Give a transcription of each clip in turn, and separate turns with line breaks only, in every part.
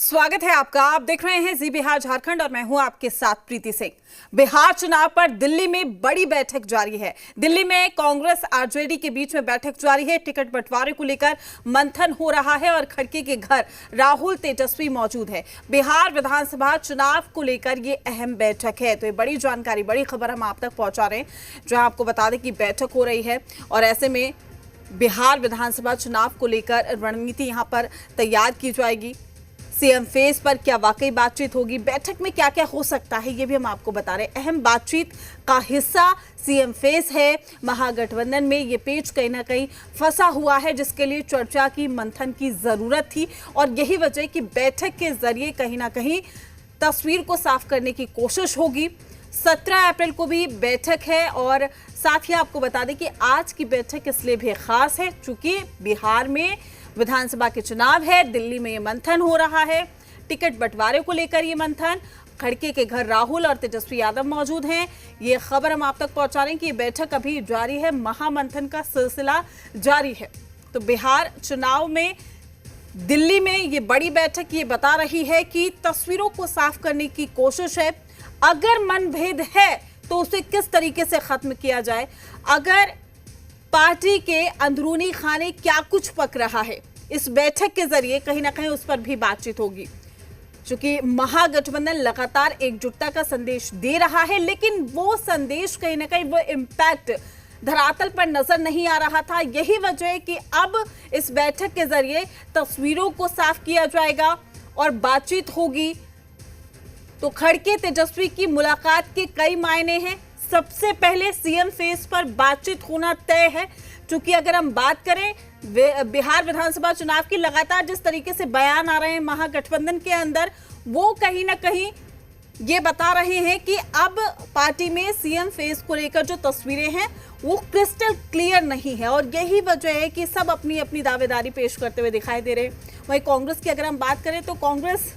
स्वागत है आपका। आप देख रहे हैं जी बिहार झारखंड और मैं हूं आपके साथ प्रीति सिंह। बिहार चुनाव पर दिल्ली में बड़ी बैठक जारी है। दिल्ली में कांग्रेस आरजेडी के बीच में बैठक जारी है। टिकट बंटवारे को लेकर मंथन हो रहा है और खड़गे के घर राहुल तेजस्वी मौजूद है। बिहार विधानसभा चुनाव को लेकर ये अहम बैठक है। तो ये बड़ी जानकारी, बड़ी खबर हम आप तक पहुंचा रहे हैं, जहां आपको बता दें कि बैठक हो रही है और ऐसे में बिहार विधानसभा चुनाव को लेकर रणनीति यहां पर तैयार की जाएगी। सीएम फेस पर क्या वाकई बातचीत होगी, बैठक में क्या क्या हो सकता है, ये भी हम आपको बता रहे हैं। अहम बातचीत का हिस्सा सीएम फेस है। महागठबंधन में ये पेच कहीं ना कहीं फंसा हुआ है, जिसके लिए चर्चा की, मंथन की जरूरत थी और यही वजह कि बैठक के जरिए कहीं ना कहीं तस्वीर को साफ करने की कोशिश होगी। 17 अप्रैल को भी बैठक है और साथ ही आपको बता दें कि आज की बैठक इसलिए भी खास है चूंकि बिहार में विधानसभा के चुनाव है। दिल्ली में ये मंथन हो रहा है, टिकट बंटवारे को लेकर ये मंथन। खड़गे के घर राहुल और तेजस्वी यादव मौजूद हैं। ये खबर हम आप तक पहुंचा रहे हैं कि ये बैठक अभी जारी है, महामंथन का सिलसिला जारी है। तो बिहार चुनाव में दिल्ली में ये बड़ी बैठक ये बता रही है कि तस्वीरों को साफ करने की कोशिश है। अगर मनभेद है तो उसे किस तरीके से खत्म किया जाए, अगर पार्टी के अंदरूनी खाने क्या कुछ पक रहा है, इस बैठक के जरिए कहीं ना कहीं उस पर भी बातचीत होगी। क्योंकि महागठबंधन लगातार एकजुटता का संदेश दे रहा है, लेकिन वो संदेश कहीं ना कहीं वो इम्पैक्ट धरातल पर नजर नहीं आ रहा था। यही वजह है कि अब इस बैठक के जरिए तस्वीरों को साफ किया जाएगा और बातचीत होगी। तो खड़गे तेजस्वी की मुलाकात के कई मायने हैं। सबसे पहले सीएम फेस पर बातचीत होना तय है, क्योंकि अगर हम बात करें बिहार विधानसभा चुनाव की, लगातार जिस तरीके से बयान आ रहे हैं महागठबंधन के अंदर, वो कहीं ना कहीं ये बता रहे हैं कि अब पार्टी में सीएम फेस को लेकर जो तस्वीरें हैं वो क्रिस्टल क्लियर नहीं है और यही वजह है कि सब अपनी अपनी दावेदारी पेश करते हुए दिखाई दे रहे हैं। वहीं कांग्रेस की अगर हम बात करें तो कांग्रेस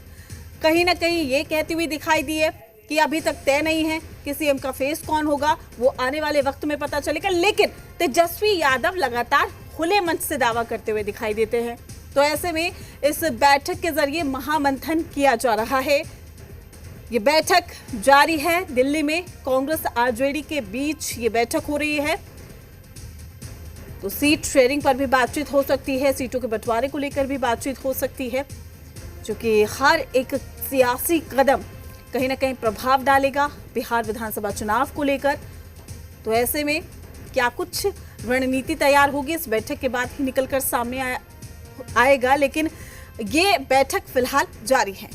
कहीं ना कहीं ये कहती हुई दिखाई दी है कि अभी तक तय नहीं है कि सीएम का फेस कौन होगा, वो आने वाले वक्त में पता चलेगा। लेकिन तेजस्वी यादव लगातार खुले मंच से दावा करते हुए दिखाई देते हैं। तो ऐसे में इस बैठक के जरिए महामंथन किया जा रहा है। ये बैठक जारी है दिल्ली में, कांग्रेस आरजेडी के बीच ये बैठक हो रही है। तो सीट शेयरिंग पर भी बातचीत हो सकती है, सीटों के बंटवारे को लेकर भी बातचीत हो सकती है, क्योंकि हर एक सियासी कदम कहीं ना कहीं प्रभाव डालेगा बिहार विधानसभा चुनाव को लेकर। तो ऐसे में क्या कुछ रणनीति तैयार होगी, इस बैठक के बाद ही निकलकर सामने आएगा, लेकिन ये बैठक फिलहाल जारी है।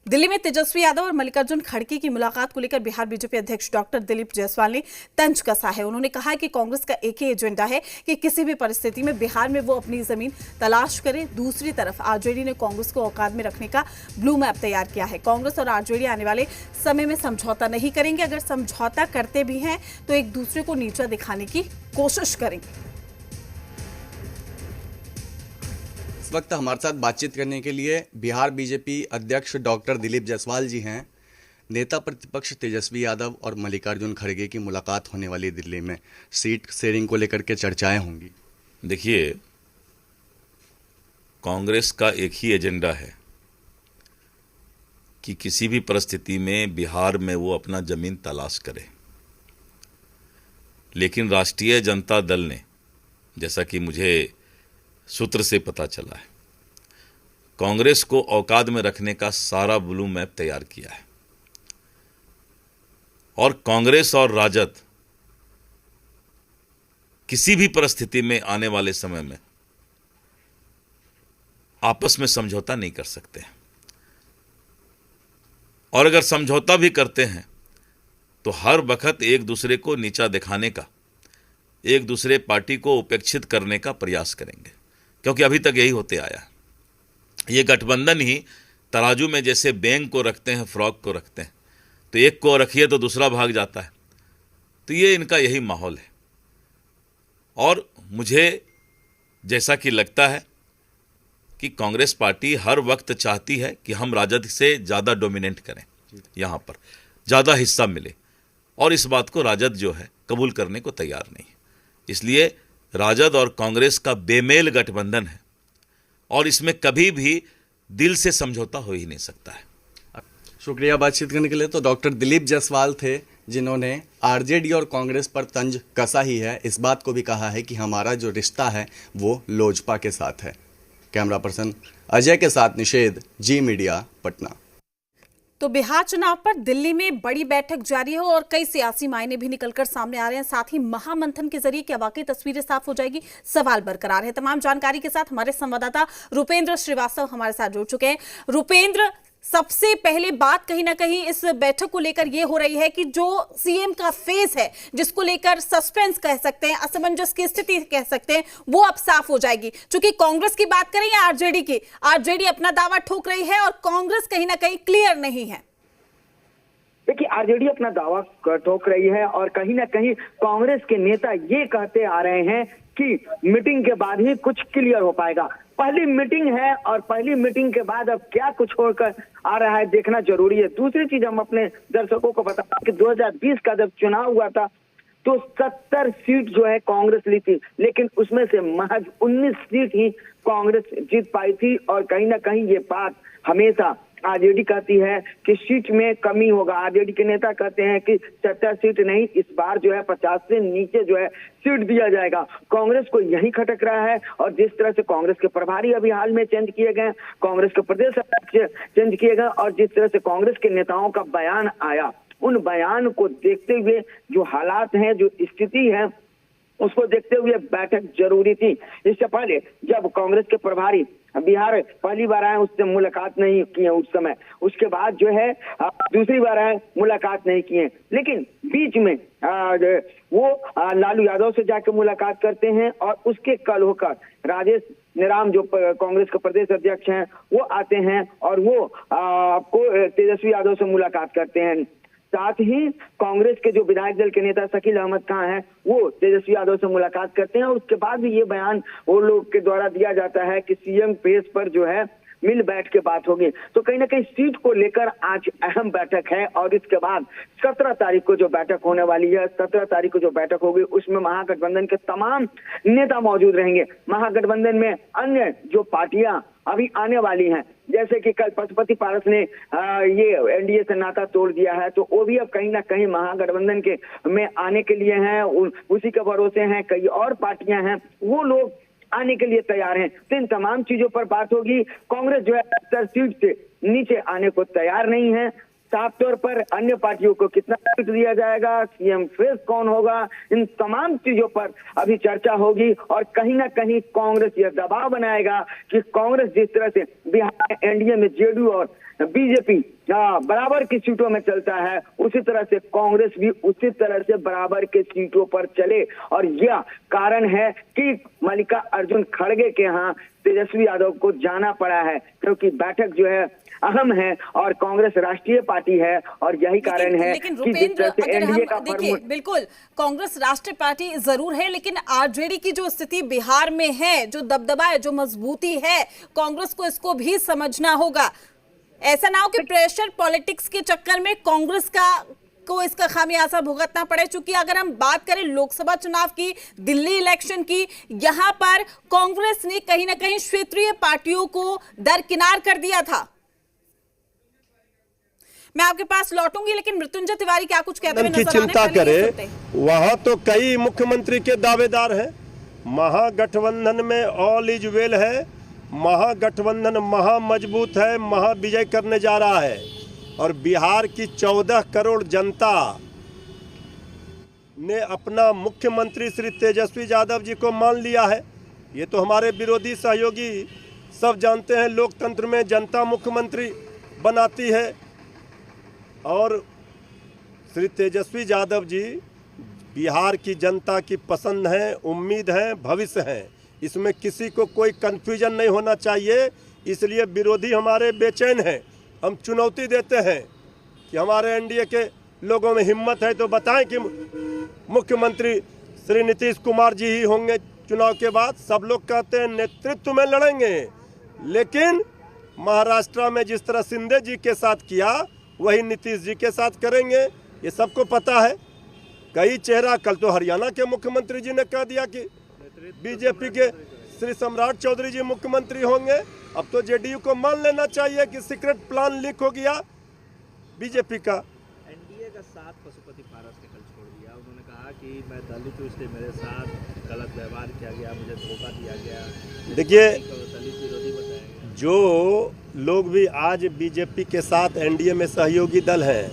दिल्ली में तेजस्वी यादव और मल्लिकार्जुन खड़गे की मुलाकात को लेकर बिहार बीजेपी अध्यक्ष डॉक्टर दिलीप जायसवाल ने तंज कसा है। उन्होंने कहा कि कांग्रेस का एक ही एजेंडा है कि किसी भी परिस्थिति में बिहार में वो अपनी जमीन तलाश करे। दूसरी तरफ आरजेडी ने कांग्रेस को औकात में रखने का ब्लू मैप तैयार किया है। कांग्रेस और आरजेडी आने वाले समय में समझौता नहीं करेंगे। अगर समझौता करते भी हैं तो एक दूसरे को नीचा दिखाने की कोशिश करेंगे।
इस वक्त हमारे साथ बातचीत करने के लिए बिहार बीजेपी अध्यक्ष डॉक्टर दिलीप जायसवाल जी हैं। नेता प्रतिपक्ष तेजस्वी यादव और मल्लिकार्जुन खड़गे की मुलाकात होने वाली दिल्ली में, सीट शेयरिंग को लेकर के चर्चाएं होंगी।
देखिए, कांग्रेस का एक ही एजेंडा है कि किसी भी परिस्थिति में बिहार में वो अपना जमीन तलाश करे। लेकिन राष्ट्रीय जनता दल ने, जैसा कि मुझे सूत्र से पता चला है, कांग्रेस को औकात में रखने का सारा ब्लू मैप तैयार किया है और कांग्रेस और राजद किसी भी परिस्थिति में आने वाले समय में आपस में समझौता नहीं कर सकते हैं और अगर समझौता भी करते हैं तो हर वक्त एक दूसरे को नीचा दिखाने का, एक दूसरे पार्टी को उपेक्षित करने का प्रयास करेंगे, क्योंकि अभी तक यही होते आया है। ये गठबंधन ही तराजू में जैसे बैंग को रखते हैं, फ्रॉक को रखते हैं, तो एक को रखिए तो दूसरा भाग जाता है। तो ये इनका यही माहौल है और मुझे जैसा कि लगता है कि कांग्रेस पार्टी हर वक्त चाहती है कि हम राजद से ज़्यादा डोमिनेट करें, यहाँ पर ज़्यादा हिस्सा मिले, और इस बात को राजद जो है कबूल करने को तैयार नहीं है। इसलिए राजद और कांग्रेस का बेमेल गठबंधन है और इसमें कभी भी दिल से समझौता हो ही नहीं सकता है।
शुक्रिया बातचीत करने के लिए। तो डॉक्टर दिलीप जायसवाल थे जिन्होंने आरजेडी और कांग्रेस पर तंज कसा ही है, इस बात को भी कहा है कि हमारा जो रिश्ता है वो लोजपा के साथ है। कैमरा पर्सन अजय के साथ निषेध, जी मीडिया, पटना।
तो बिहार चुनाव पर दिल्ली में बड़ी बैठक जारी है और कई सियासी मायने भी निकलकर सामने आ रहे हैं। साथ ही महामंथन के जरिए क्या वाकई तस्वीरें साफ हो जाएगी, सवाल बरकरार है। तमाम जानकारी के साथ हमारे संवाददाता रुपेंद्र श्रीवास्तव हमारे साथ जुड़ चुके हैं। रुपेंद्र, सबसे पहले बात कहीं ना कहीं इस बैठक को लेकर यह हो रही है कि जो सीएम का फेस है, जिसको लेकर सस्पेंस कह सकते हैं, असमंजस की स्थिति कह सकते हैं, वो अब साफ हो जाएगी। क्योंकि कांग्रेस की बात करें या आरजेडी की, आरजेडी अपना दावा ठोक रही है और कांग्रेस कहीं ना कहीं क्लियर नहीं है।
देखिए, आरजेडी अपना दावा ठोक रही है और कहीं ना कहीं कांग्रेस के नेता ये कहते आ रहे हैं कि मीटिंग के बाद ही कुछ क्लियर हो पाएगा। पहली मीटिंग है और पहली मीटिंग के बाद अब क्या कुछ होकर आ रहा है देखना जरूरी है। दूसरी चीज हम अपने दर्शकों को बता कि 2020 का जब चुनाव हुआ था तो 70 सीट जो है कांग्रेस ली थी, लेकिन उसमें से महज 19 सीट ही कांग्रेस जीत पाई थी। और कहीं ना कहीं ये बात हमेशा आरजेडी कहती है कि सीट में कमी होगा। आरजेडी के नेता कहते हैं कि 70 सीट नहीं, इस बार जो है 50 से नीचे जो है सीट दिया जाएगा। कांग्रेस को यही खटक रहा है और जिस तरह से कांग्रेस के प्रभारी अभी हाल में चेंज किए गए, कांग्रेस के प्रदेश अध्यक्ष चेंज किए गए और जिस तरह से कांग्रेस के नेताओं का बयान आया, उन बयान को देखते हुए जो हालात हैं, जो स्थिति है, उसको देखते हुए बैठक जरूरी थी। इससे पहले जब कांग्रेस के प्रभारी बिहार पहली बार आए, उससे मुलाकात नहीं किए उस समय, उसके बाद जो है दूसरी बार आए, मुलाकात नहीं किए, लेकिन बीच में वो लालू यादव से जाकर मुलाकात करते हैं और उसके कल होकर राजेश नेराम जो कांग्रेस के प्रदेश अध्यक्ष हैं वो आते हैं और वो आपको तेजस्वी यादव से मुलाकात करते हैं। साथ ही कांग्रेस के जो विधायक दल के नेता शकील अहमद खान हैं वो तेजस्वी यादव से मुलाकात करते हैं और उसके बाद भी ये बयान वो लोग के द्वारा दिया जाता है कि सीएम पेज पर जो है मिल बैठ के बात होगी। तो कहीं ना कहीं सीट को लेकर आज अहम बैठक है और इसके बाद 17 तारीख को जो बैठक होने वाली है, 17 तारीख को जो बैठक होगी उसमें महागठबंधन के तमाम नेता मौजूद रहेंगे। महागठबंधन में अन्य जो पार्टियां अभी आने वाली हैं, जैसे कि कल पशुपति पारस ने ये एनडीए से नाता तोड़ दिया है, तो वो भी अब कहीं ना कहीं महागठबंधन के में आने के लिए हैं, उसी के भरोसे हैं। कई और पार्टियां हैं, वो लोग आने के लिए तैयार हैं। तो इन तमाम चीजों पर बात होगी। कांग्रेस जो है 70 सीट से नीचे आने को तैयार नहीं है। साफ तौर पर अन्य पार्टियों को कितना सीट दिया जाएगा, सीएम फेस कौन होगा, इन तमाम चीजों पर अभी चर्चा होगी और कहीं ना कहीं कांग्रेस यह दबाव बनाएगा कि कांग्रेस जिस तरह से बिहार एनडीए में जेडीयू और बीजेपी बराबर की सीटों में चलता है, उसी तरह से कांग्रेस भी उसी तरह से बराबर के सीटों पर चले। और यह कारण है कि मल्लिकार्जुन खड़गे के यहाँ तेजस्वी यादव को जाना पड़ा है, क्योंकि बैठक जो है अहम है और कांग्रेस राष्ट्रीय पार्टी है और यही कारण है
लेकिन
कि जिस तरह से एनडीए का
देखिए, बिल्कुल कांग्रेस राष्ट्रीय पार्टी जरूर है, लेकिन आरजेडी की जो स्थिति बिहार में है, जो दबदबा है, जो मजबूती है, कांग्रेस को इसको भी समझना होगा। ऐसा ना हो कि प्रेशर पॉलिटिक्स के चक्कर में कांग्रेस को इसका खामियाजा भुगतना पड़े। चूंकि अगर हम बात करें लोकसभा चुनाव की, दिल्ली इलेक्शन की, यहां पर कांग्रेस ने कहीं ना कहीं क्षेत्रीय पार्टियों को दरकिनार कर दिया था। मैं आपके पास लौटूंगी, लेकिन मृत्युंजय तिवारी क्या कुछ कहते हुए नजर आ रहे हैं,
चिंता करे, वहां तो कई मुख्यमंत्री के दावेदार हैं। महागठबंधन में ऑल इज वेल है, महागठबंधन महा मजबूत है, महा विजय करने जा रहा है और बिहार की 14 करोड़ जनता ने अपना मुख्यमंत्री श्री तेजस्वी यादव जी को मान लिया है। ये तो हमारे विरोधी सहयोगी सब जानते हैं, लोकतंत्र में जनता मुख्यमंत्री बनाती है और श्री तेजस्वी यादव जी बिहार की जनता की पसंद है, उम्मीद है, भविष्य है। इसमें किसी को कोई कन्फ्यूजन नहीं होना चाहिए। इसलिए विरोधी हमारे बेचैन हैं। हम चुनौती देते हैं कि हमारे एनडीए के लोगों में हिम्मत है तो बताएं कि मुख्यमंत्री श्री नीतीश कुमार जी ही होंगे चुनाव के बाद। सब लोग कहते हैं नेतृत्व में लड़ेंगे, लेकिन महाराष्ट्र में जिस तरह शिंदे जी के साथ किया वही नीतीश जी के साथ करेंगे, ये सबको पता है। कई चेहरा, कल तो हरियाणा के मुख्यमंत्री जी ने कह दिया कि बीजेपी के श्री सम्राट चौधरी जी मुख्यमंत्री होंगे। अब तो जेडीयू को मान लेना चाहिए कि सीक्रेट प्लान लीक हो गया बीजेपी का।
एनडीए का साथ पशुपति पारस ने कल छोड़ दिया। उन्होंने कहा कि मैं दलित हूँ इसलिए मेरे साथ गलत व्यवहार किया गया, मुझे धोखा दिया गया।
देखिए,
दलित विरोधी बताया गया।
जो लोग भी आज बीजेपी के साथ एनडीए में सहयोगी दल हैं,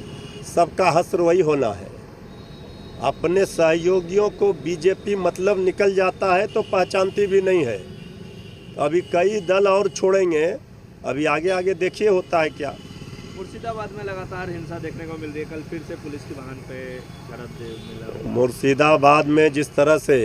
सबका हश्र वही होना है। अपने सहयोगियों को बीजेपी मतलब निकल जाता है तो पहचानती भी नहीं है। अभी कई दल और छोड़ेंगे, अभी आगे आगे देखिए होता है क्या।
मुर्शिदाबाद में लगातार हिंसा देखने को मिल रही है। कल फिर से पुलिस की वाहन पे झड़प मिला।
मुर्शिदाबाद में जिस तरह से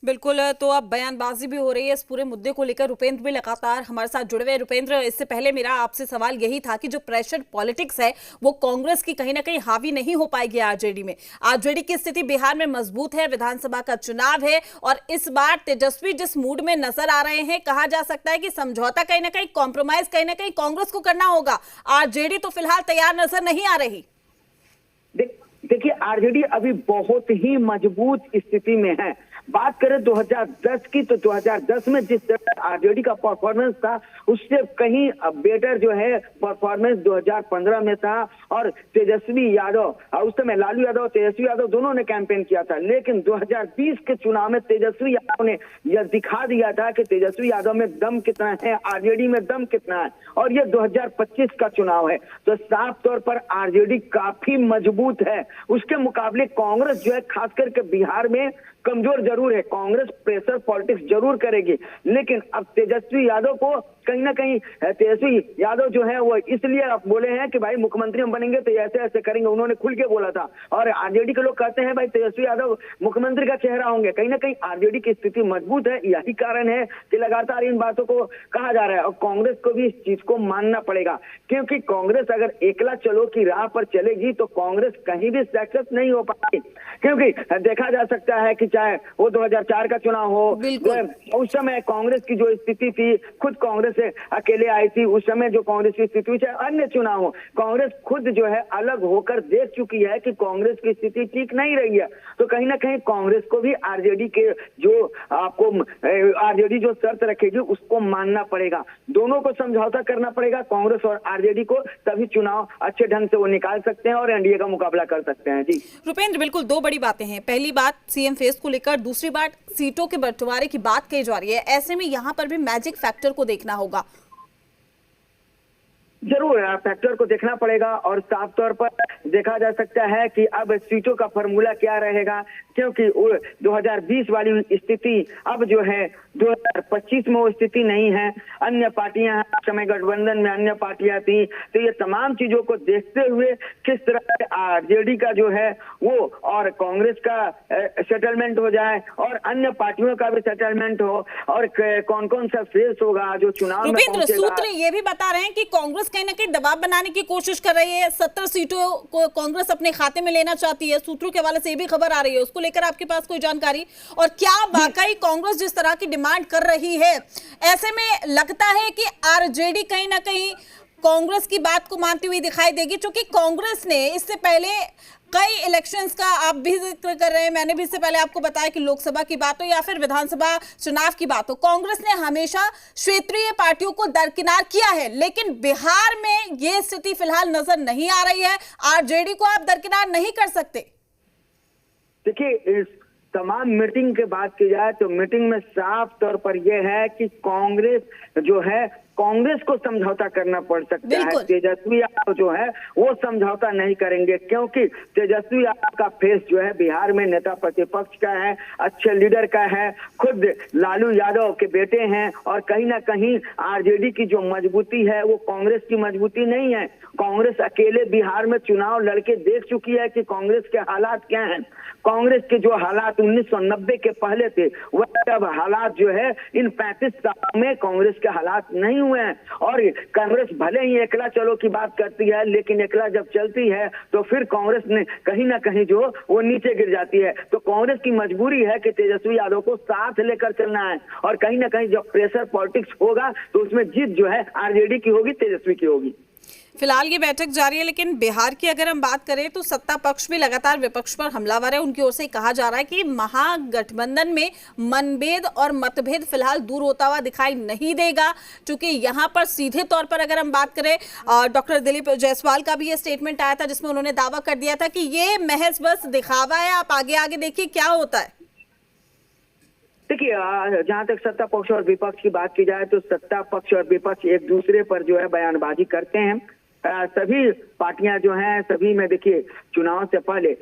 बिल्कुल, तो अब बयानबाजी भी हो रही है इस पूरे मुद्दे को लेकर। रुपेंद्र भी लगातार हमारे साथ जुड़े हुए। रुपेंद्र, इससे पहले मेरा आपसे सवाल यही था कि जो प्रेशर पॉलिटिक्स है वो कांग्रेस की कहीं ना कहीं हावी नहीं हो पाएगी आरजेडी में। आरजेडी की स्थिति बिहार में मजबूत है, विधानसभा का चुनाव है और इस बार तेजस्वी जिस मूड में नजर आ रहे हैं, कहा जा सकता है कि समझौता कहीं ना कहीं, कॉम्प्रोमाइज कहीं ना कहीं कांग्रेस को करना होगा। आरजेडी तो फिलहाल तैयार नजर नहीं आ रही।
देखिए, आरजेडी अभी बहुत ही मजबूत स्थिति में है। बात करें 2010 की, तो 2010 में जिस तरह आरजेडी का परफॉर्मेंस था उससे कहीं बेटर जो है परफॉर्मेंस 2015 में था। और तेजस्वी यादव, उस समय लालू यादव, तेजस्वी यादव दोनों ने कैंपेन किया था। लेकिन 2020 के चुनाव में तेजस्वी यादव ने यह दिखा दिया था कि तेजस्वी यादव में दम कितना है, आरजेडी में दम कितना है। और ये 2025 का चुनाव है, तो साफ तौर पर आरजेडी काफी मजबूत है। उसके मुकाबले कांग्रेस जो है खास करके बिहार में कमजोर जरूर है। कांग्रेस प्रेशर पॉलिटिक्स जरूर करेगी, लेकिन अब तेजस्वी यादव को कहीं ना कहीं, तेजस्वी यादव जो है वो इसलिए अब बोले हैं कि भाई मुख्यमंत्री हम बनेंगे तो ऐसे ऐसे करेंगे, उन्होंने खुल के बोला था। और आरजेडी के लोग कहते हैं भाई तेजस्वी यादव मुख्यमंत्री का चेहरा होंगे। कहीं ना कहीं आरजेडी की स्थिति मजबूत है। यही कारण है कि लगातार इन बातों को कहा जा रहा है। और कांग्रेस को भी इस चीज को मानना पड़ेगा, क्योंकि कांग्रेस अगर एकला चलो की राह पर चलेगी तो कांग्रेस कहीं भी सक्सेस नहीं हो पाएगी। क्योंकि देखा जा सकता है कि चाहे वो 2004 का चुनाव हो, उस समय कांग्रेस की जो स्थिति थी, खुद कांग्रेस से अकेले आई थी, उस समय जो कांग्रेस की स्थिति हुई, चाहे अन्य चुनाव हो, कांग्रेस खुद जो है अलग होकर देख चुकी है कि कांग्रेस की स्थिति ठीक नहीं रही है। तो कहीं ना कहीं कांग्रेस को भी आरजेडी के जो आपको आरजेडी जो शर्त रखेगी उसको मानना पड़ेगा। दोनों को समझौता करना पड़ेगा, कांग्रेस और आरजेडी को, तभी चुनाव अच्छे ढंग से वो निकाल सकते हैं और एनडीए का मुकाबला कर सकते हैं। जी
रुपेंद्र, बिल्कुल दो बड़ी बातें हैं। पहली बात सीएम फेस को लेकर, दूसरी बात सीटों के बंटवारे की बात कही जा रही है। ऐसे में यहां पर भी मैजिक फैक्टर को देखना होगा।
जरूर फैक्टर को देखना पड़ेगा और साफ तौर पर देखा जा सकता है कि अब सीटों का फॉर्मूला क्या रहेगा, क्योंकि 2020 वाली स्थिति अब जो है 2025 में वो स्थिति नहीं है। अन्य पार्टियां, समय गठबंधन में अन्य पार्टियां थी, तो ये तमाम चीजों को देखते हुए किस तरह से आरजेडी का जो है वो और कांग्रेस का सेटलमेंट हो जाए और अन्य पार्टियों का भी सेटलमेंट हो, और कौन कौन सा फेस होगा जो चुनाव में पहुंचेगा।
सूत्र ये भी बता रहे हैं कि कांग्रेस कहीं ना कहीं दबाव बनाने की कोशिश कर रही है। 70 सीटों को कांग्रेस अपने खाते में लेना चाहती है। सूत्रों के हवाले से ये भी खबर आ रही है, उसको लेकर आपके पास कोई जानकारी? और क्या वाकई कांग्रेस जिस तरह की डिमांड कर रही है, ऐसे में लगता है कि आरजेडी कहीं ना कहीं कांग्रेस की बात को मानती हुई दिखाई देगी? क्योंकि कांग्रेस ने इससे पहले कई इलेक्शंस का आप भी जिक्र कर रहे हैं, मैंने भी इससे पहले आपको बताया कि लोकसभा की बात हो या फिर विधानसभा चुनाव की बात हो, कांग्रेस ने हमेशा क्षेत्रीय पार्टियों को दरकिनार किया है। लेकिन बिहार में ये स्थिति फिलहाल नजर नहीं आ रही है। आरजेडी को आप दरकिनार नहीं कर सकते।
देखिए, इस तमाम मीटिंग के बात की जाए तो मीटिंग में साफ तौर पर यह है कि कांग्रेस जो है, कांग्रेस को समझौता करना पड़ सकता है। तेजस्वी यादव जो है वो समझौता नहीं करेंगे, क्योंकि तेजस्वी यादव का फेस जो है बिहार में नेता प्रतिपक्ष का है, अच्छे लीडर का है, खुद लालू यादव के बेटे हैं। और कहीं ना कहीं आरजेडी की जो मजबूती है वो कांग्रेस की मजबूती नहीं है। कांग्रेस अकेले बिहार में चुनाव लड़के देख चुकी है कि कांग्रेस के हालात क्या हैं। कांग्रेस के जो हालात 1990 के पहले थे, वह अब हालात जो है इन 35 सालों में कांग्रेस के हालात नहीं हुए हैं। और कांग्रेस भले ही एकला चलो की बात करती है, लेकिन एकला जब चलती है तो फिर कांग्रेस ने कहीं ना कहीं जो वो नीचे गिर जाती है। तो कांग्रेस की मजबूरी है कि तेजस्वी यादव को साथ लेकर चलना है, और कहीं ना कहीं जब प्रेशर पॉलिटिक्स होगा तो उसमें जीत जो है आरजेडी की होगी, तेजस्वी की होगी।
फिलहाल ये बैठक जारी है, लेकिन बिहार की अगर हम बात करें तो सत्ता पक्ष भी लगातार विपक्ष पर हमलावर है। उनकी ओर से कहा जा रहा है कि महागठबंधन में मनभेद और मतभेद फिलहाल दूर होता हुआ दिखाई नहीं देगा, क्योंकि यहाँ पर सीधे तौर पर अगर हम बात करें, डॉक्टर दिलीप जायसवाल का भी ये स्टेटमेंट आया था जिसमें उन्होंने दावा कर दिया था कि ये महज बस दिखावा है, आप आगे आगे देखिए क्या होता है।
देखिए, जहां तक सत्ता पक्ष और विपक्ष की बात की जाए तो सत्ता पक्ष और विपक्ष एक दूसरे पर जो है बयानबाजी करते हैं। सभी पार्टियां जो हैं, सभी में देखिए चुनाव से पहले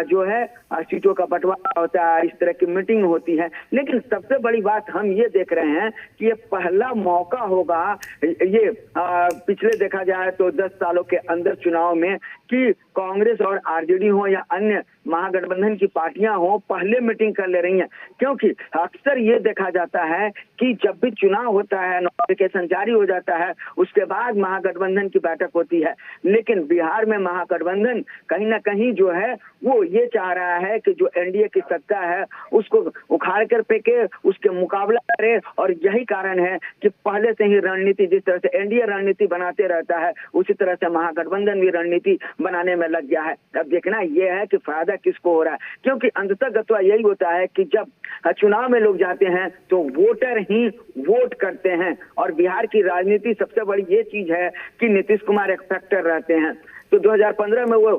जो है सीटों का बंटवारा होता है, इस तरह की मीटिंग होती है। लेकिन सबसे बड़ी बात हम ये देख रहे हैं कि ये पहला मौका होगा, ये पिछले देखा जाए तो 10 सालों के अंदर चुनाव में, कि कांग्रेस और आरजेडी हो या अन्य महागठबंधन की पार्टियां हो, पहले मीटिंग कर ले रही हैं। क्योंकि अक्सर ये देखा जाता है कि जब भी चुनाव होता है, नोटिफिकेशन जारी हो जाता है, उसके बाद महागठबंधन की बैठक होती है। लेकिन बिहार में महागठबंधन कहीं ना कहीं जो है वो ये चाह रहा है कि जो एनडीए की सत्ता है उसको उखाड़ कर फेंके, उसके मुकाबला करे। और यही कारण है कि पहले से ही रणनीति, जिस तरह से एनडीए रणनीति बनाते रहता है, उसी तरह से महागठबंधन भी रणनीति बनाने में लग गया है। अब देखना यह है कि फायदा किसको हो रहा है, क्योंकि अंततः गत्वा यही होता है कि जब चुनाव में लोग जाते हैं तो वोटर ही वोट करते हैं। और बिहार की राजनीति सबसे बड़ी ये चीज है कि नीतीश कुमार एक फैक्टर रहते हैं। तो 2015 में वो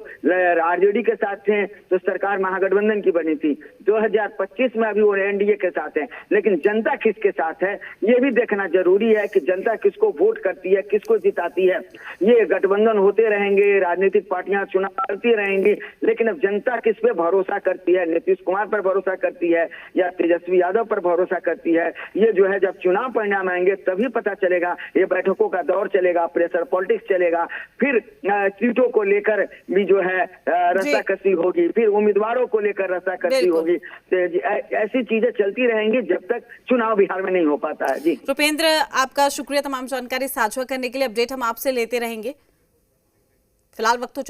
आरजेडी के साथ थे तो सरकार महागठबंधन की बनी थी। 2025 में अभी वो एनडीए के साथ है। लेकिन जनता किसके साथ है ये भी देखना जरूरी है कि जनता किसको वोट करती है, किसको जिताती है। ये गठबंधन होते रहेंगे, राजनीतिक पार्टियां चुनाव करती रहेंगी, लेकिन अब जनता किस पे भरोसा करती है, नीतीश कुमार पर भरोसा करती है या तेजस्वी यादव पर भरोसा करती है, ये जो है जब चुनाव परिणाम आएंगे तभी पता चलेगा। ये बैठकों का दौर चलेगा, प्रेशर पॉलिटिक्स चलेगा, फिर सीटों को लेकर भी जो है रस्साकसी होगी, फिर उम्मीदवारों को लेकर रस्साकसी होगी। ऐसी चीजें चलती रहेंगी जब तक चुनाव बिहार में नहीं हो पाता है। जी
रुपेंद्र, आपका शुक्रिया तमाम जानकारी साझा करने के लिए। अपडेट हम आपसे लेते रहेंगे। फिलहाल वक्त तो